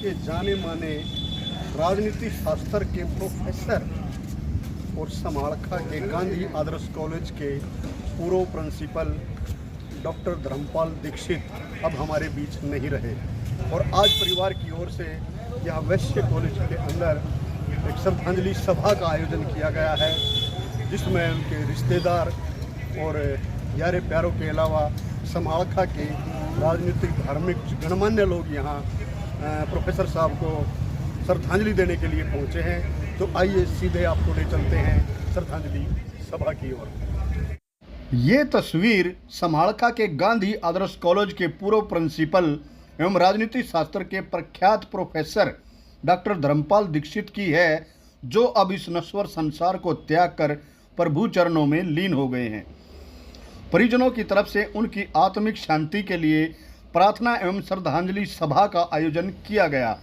के जाने माने राजनीति शास्त्र के प्रोफेसर और समालखा के गांधी आदर्श कॉलेज के पूर्व प्रिंसिपल डॉक्टर धर्मपाल दीक्षित अब हमारे बीच नहीं रहे और आज परिवार की ओर से यह वैश्य कॉलेज के अंदर एक श्रद्धांजलि सभा का आयोजन किया गया है, जिसमें उनके रिश्तेदार और यारे प्यारों के अलावा समालखा के राजनीतिक धार्मिक गणमान्य लोग यहाँ प्रोफेसर साहब को श्रद्धांजलि देने के लिए पहुँचे हैं। तो आइए सीधे आपको ले चलते हैं श्रद्धांजलि सभा की ओर। ये तस्वीर समालखा के गांधी आदर्श कॉलेज के पूर्व प्रिंसिपल एवं राजनीति शास्त्र के प्रख्यात प्रोफेसर डॉक्टर धर्मपाल दीक्षित की है, जो अब इस नश्वर संसार को त्याग कर प्रभु चरणों में लीन हो गए हैं। परिजनों की तरफ से उनकी आत्मिक शांति के लिए प्रार्थना एवं श्रद्धांजलि सभा का आयोजन किया गया,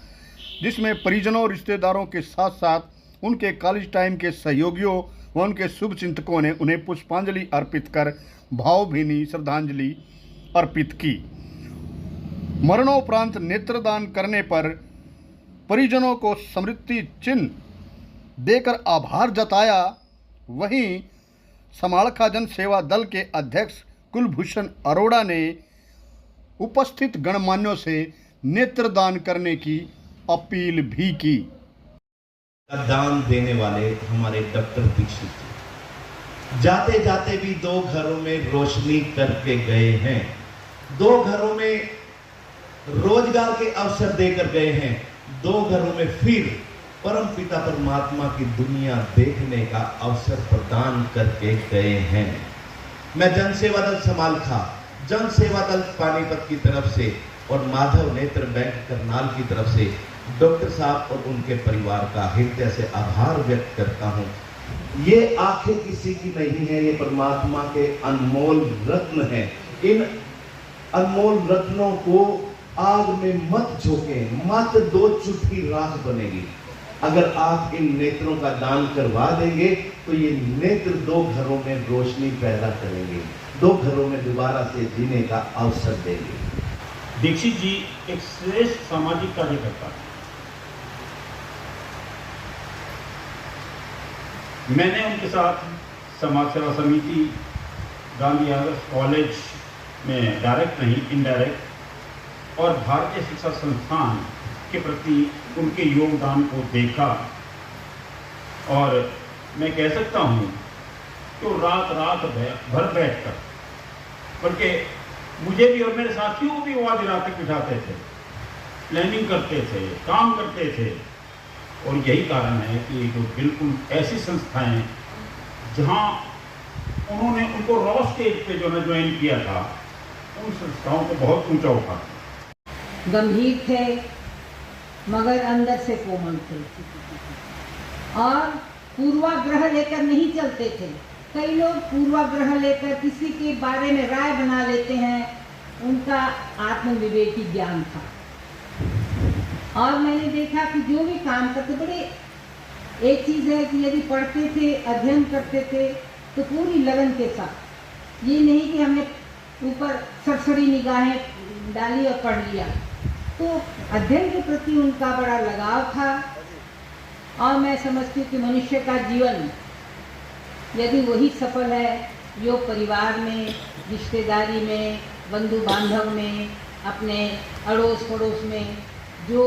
जिसमें परिजनों रिश्तेदारों के साथ साथ उनके कॉलेज टाइम के सहयोगियों व उनके शुभ चिंतकों ने उन्हें पुष्पांजलि अर्पित कर भावभीनी श्रद्धांजलि अर्पित की। मरणोपरांत नेत्रदान करने पर परिजनों को स्मृति चिन्ह देकर आभार जताया। वहीं समालखा जन सेवा दल के अध्यक्ष कुलभूषण अरोड़ा ने उपस्थित गणमान्यों से नेत्रदान करने की अपील भी की। दान देने वाले हमारे डॉक्टर दीक्षित जाते जाते भी 2 घरों में रोशनी करके गए हैं, 2 घरों में रोजगार के अवसर देकर गए हैं, 2 घरों में फिर परम पिता परमात्मा की दुनिया देखने का अवसर प्रदान करके गए हैं। मैं जनसेवा दल समालखा, जनसेवा दल पानीपत की तरफ से और माधव नेत्र बैंक करनाल की तरफ से डॉक्टर साहब और उनके परिवार का हृदय से आभार व्यक्त करता हूं। ये आंखें किसी की नहीं है, ये परमात्मा के अनमोल रत्न हैं। इन अनमोल रत्नों को आग में मत झोंकें, मत 2 चुटकी राख बनेगी। अगर आप इन नेत्रों का दान करवा देंगे तो ये नेत्र 2 घरों में रोशनी पैदा करेंगे, 2 घरों में दोबारा से जीने का अवसर देंगे। दीक्षित जी एक श्रेष्ठ सामाजिक कार्यकर्ता हैं। मैंने उनके साथ समाज सेवा समिति, गांधी आदर्श कॉलेज में डायरेक्ट नहीं इनडायरेक्ट और भारतीय शिक्षा संस्थान के प्रति उनके योगदान को देखा और मैं कह सकता हूँ कि रात भर बैठकर, बल्कि मुझे भी और मेरे साथियों को भी वो आधी रात तक बिठाते थे, प्लानिंग करते थे, काम करते थे। और यही कारण है कि जो बिल्कुल ऐसी संस्थाएं जहाँ उन्होंने उनको रॉ स्टेज पे जो है ज्वाइन किया था, उन संस्थाओं को बहुत ऊंचा उठा। गंभीर थे मगर अंदर से कोमल थे और पूर्वाग्रह लेकर नहीं चलते थे। कई लोग पूर्वाग्रह लेकर किसी के बारे में राय बना लेते हैं, उनका आत्मविवेकी ज्ञान था। और मैंने देखा कि जो भी काम करते, बड़े एक चीज़ है कि यदि पढ़ते थे, अध्ययन करते थे तो पूरी लगन के साथ, ये नहीं कि हमने ऊपर सरसरी निगाहें डाली और पढ़ लिया। तो अध्ययन के प्रति उनका बड़ा लगाव था और मैं समझती हूँ कि मनुष्य का जीवन यदि वही सफल है जो परिवार में, रिश्तेदारी में, बंधु बांधव में, अपने अड़ोस पड़ोस में जो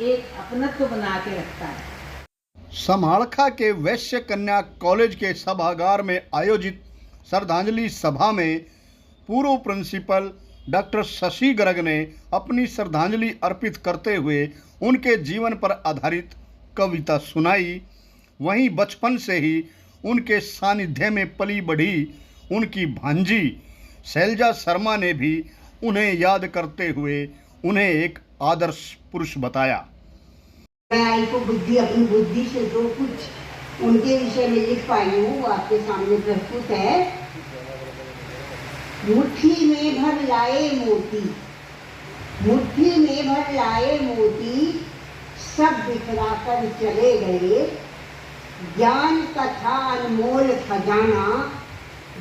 एक अपनत्व बना के रखता है। समालखा के वैश्य कन्या कॉलेज के सभागार में आयोजित श्रद्धांजलि सभा में पूर्व प्रिंसिपल डॉक्टर शशि गर्ग ने अपनी श्रद्धांजलि अर्पित करते हुए उनके जीवन पर आधारित कविता सुनाई। वहीं बचपन से ही उनके सानिध्य में पली बढ़ी उनकी भांजी शैलजा शर्मा ने भी उन्हें याद करते हुए उन्हें एक आदर्श पुरुष बताया। मैं को बुद्धि, अपनी बुद्धि से जो कुछ उनके विषय में लिख पाई हूँ आपके सामने प्रस्तुत है। मुट्ठी में भर लाए मोती, मुट्ठी में भर लाए मोती, सब बिखरा कर चले गए। ज्ञान का था अनमोल खजाना,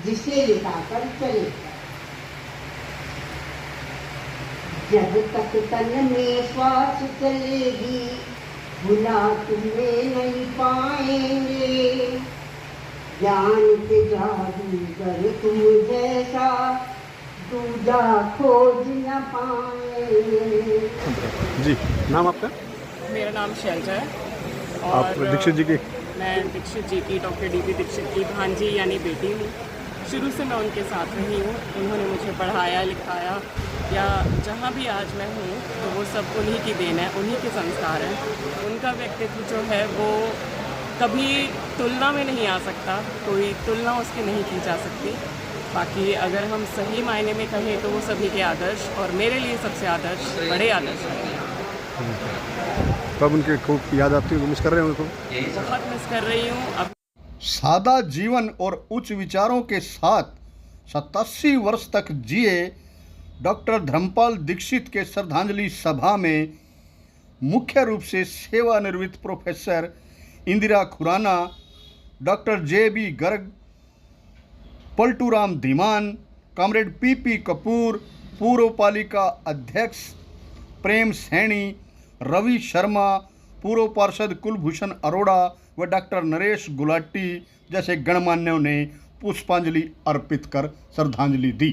जिसे लुटाकर चले गए। जब तक तन में श्वास चलेगी भुला तुम्हें नहीं पाएंगे। ज्ञान के जादूगर तुम जैसा दूजा खोज न पाएंगे। जी, नाम आपका? मेरा नाम शैलजा है आप और दीक्षित जी के? मैं दीक्षित जी की, डॉक्टर डी.बी. दीक्षित की भांजी यानी बेटी हूँ। शुरू से मैं उनके साथ रही हूँ। उन्होंने मुझे पढ़ाया लिखाया, या जहाँ भी आज मैं हूँ तो वो सब उन्हीं की देन है, उन्हीं के संस्कार हैं। उनका व्यक्तित्व जो है वो कभी तुलना में नहीं आ सकता, कोई तुलना उसकी नहीं की जा सकती। बाकी अगर हम सही मायने में कहें तो वो सभी के आदर्श, और मेरे लिए सबसे आदर्श, बड़े आदर्श हैं। तब उनके खूब याद आती है, मिस कर रहे हैं उनको? बहुत मिस कर रही हूँ। अब सादा जीवन और उच्च विचारों के साथ 87 वर्ष तक जिए डॉक्टर धर्मपाल दीक्षित के श्रद्धांजलि सभा में मुख्य रूप से सेवानिवृत्त professor Indira Khurana, doctor J B. Garg, Paltooram Dhiman, comrade P P. Kapoor, पूर्व पालिका अध्यक्ष प्रेम सैनी, रवि शर्मा, पूर्व पार्षद कुलभूषण अरोड़ा व डॉक्टर नरेश गुलाटी जैसे गणमान्यों ने पुष्पांजलि अर्पित कर श्रद्धांजलि दी।